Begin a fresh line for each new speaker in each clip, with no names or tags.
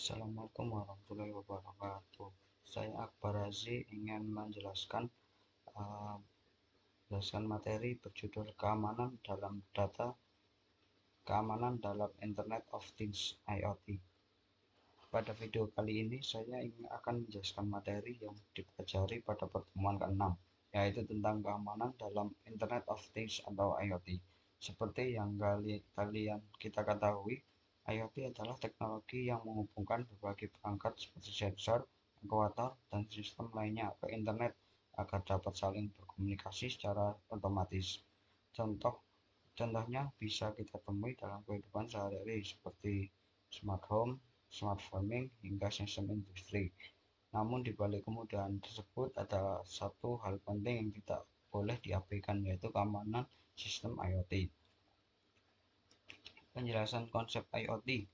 Assalamualaikum warahmatullahi wabarakatuh. Saya Akbar Razi ingin uh, menjelaskan materi berjudul keamanan dalam Internet of Things (IoT). Pada video kali ini saya akan menjelaskan materi yang dipelajari pada pertemuan ke-6, yaitu tentang keamanan dalam Internet of Things atau IoT. Seperti yang kita ketahui, IoT adalah teknologi yang menghubungkan berbagai perangkat seperti sensor, aktuator, dan sistem lainnya ke internet agar dapat saling berkomunikasi secara otomatis. Contohnya bisa kita temui dalam kehidupan sehari-hari seperti smart home, smart farming, hingga sistem industri. Namun di balik kemudahan tersebut ada satu hal penting yang tidak boleh diabaikan, yaitu keamanan sistem IoT. Penjelasan konsep IoT.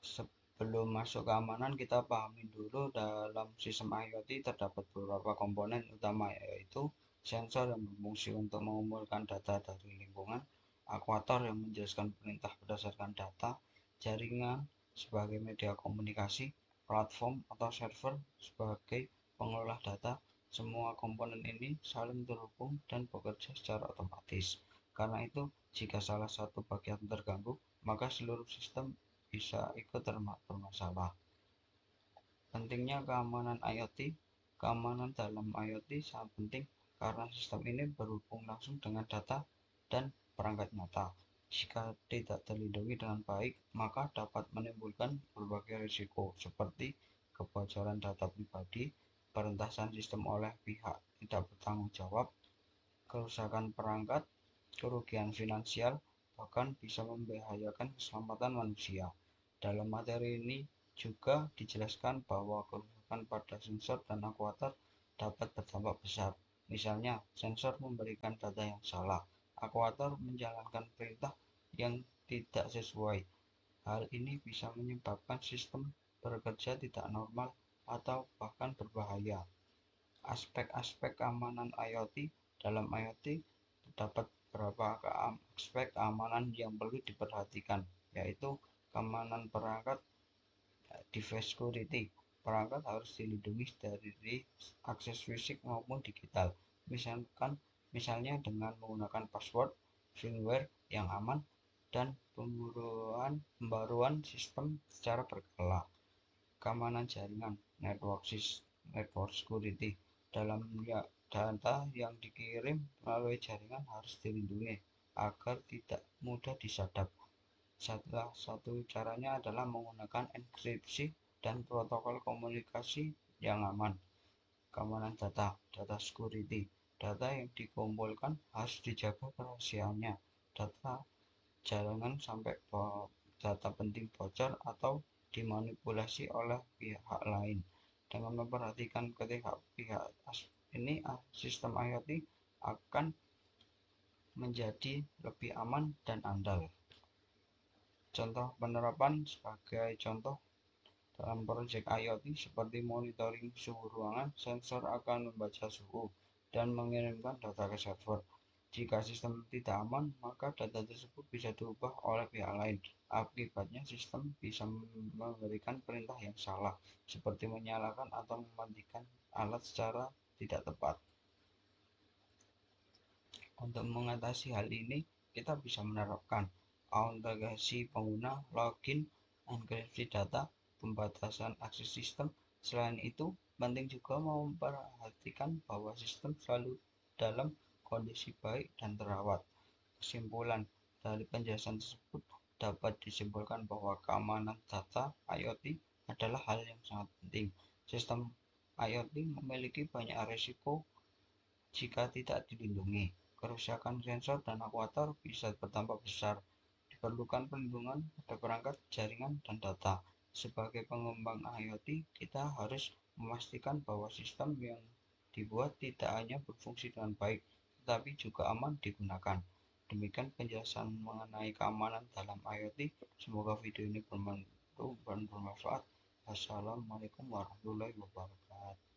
Sebelum masuk keamanan, kita pahami dulu dalam sistem IoT terdapat beberapa komponen utama, yaitu sensor yang berfungsi untuk mengumpulkan data dari lingkungan, aktuator yang menjelaskan perintah berdasarkan data, jaringan sebagai media komunikasi, platform atau server sebagai pengolah data. Semua komponen ini saling terhubung dan bekerja secara otomatis. Karena itu, jika salah satu bagian terganggu, maka seluruh sistem bisa ikut bermasalah. Pentingnya keamanan IoT. Keamanan dalam IoT sangat penting karena sistem ini berhubung langsung dengan data dan perangkat nyata. Jika tidak terlindungi dengan baik, maka dapat menimbulkan berbagai risiko seperti kebocoran data pribadi, peretasan sistem oleh pihak tidak bertanggung jawab, kerusakan perangkat, kerugian finansial, bahkan bisa membahayakan keselamatan manusia. Dalam materi ini juga dijelaskan bahwa kerusakan pada sensor dan aktuator dapat berdampak besar. Misalnya, sensor memberikan data yang salah, aktuator menjalankan perintah yang tidak sesuai. Hal ini bisa menyebabkan sistem bekerja tidak normal atau bahkan berbahaya. Aspek-aspek keamanan IoT. Dalam IoT terdapat beberapa aspek keamanan yang perlu diperhatikan, yaitu keamanan perangkat, device security. Perangkat harus dilindungi dari akses fisik maupun digital, misalnya dengan menggunakan password, firmware yang aman, dan pembaruan sistem secara berkala. Keamanan jaringan, network security. Dalam data yang dikirim melalui jaringan harus dilindungi agar tidak mudah disadap. Salah satu caranya adalah menggunakan enkripsi dan protokol komunikasi yang aman. Keamanan data, data security. Data yang dikumpulkan harus dijaga kerahasiaannya. Jangan sampai data penting bocor atau dimanipulasi oleh pihak lain. Dengan memperhatikan ketiga pihak ini, sistem IoT akan menjadi lebih aman dan andal. Contoh penerapan sebagai contoh dalam proyek IoT seperti monitoring suhu ruangan, sensor akan membaca suhu dan mengirimkan data ke server. Jika sistem tidak aman, maka data tersebut bisa diubah oleh pihak lain. Akibatnya sistem bisa memberikan perintah yang salah, seperti menyalakan atau mematikan alat secara tidak tepat. Untuk mengatasi hal ini, kita bisa menerapkan autentikasi pengguna, login, enkripsi data, pembatasan akses sistem. Selain itu, penting juga memperhatikan bahwa sistem selalu dalam kondisi baik dan terawat. Kesimpulan dari penjelasan tersebut dapat disimpulkan bahwa keamanan data IoT adalah hal yang sangat penting. Sistem IoT memiliki banyak risiko jika tidak dilindungi. Kerusakan sensor dan aktuator bisa bertambah besar. Diperlukan perlindungan pada perangkat, jaringan, dan data. Sebagai pengembang IoT, kita harus memastikan bahwa sistem yang dibuat tidak hanya berfungsi dengan baik, tetapi juga aman digunakan. Demikian penjelasan mengenai keamanan dalam IoT. Semoga video ini bermanfaat. Wassalamualaikum warahmatullahi wabarakatuh.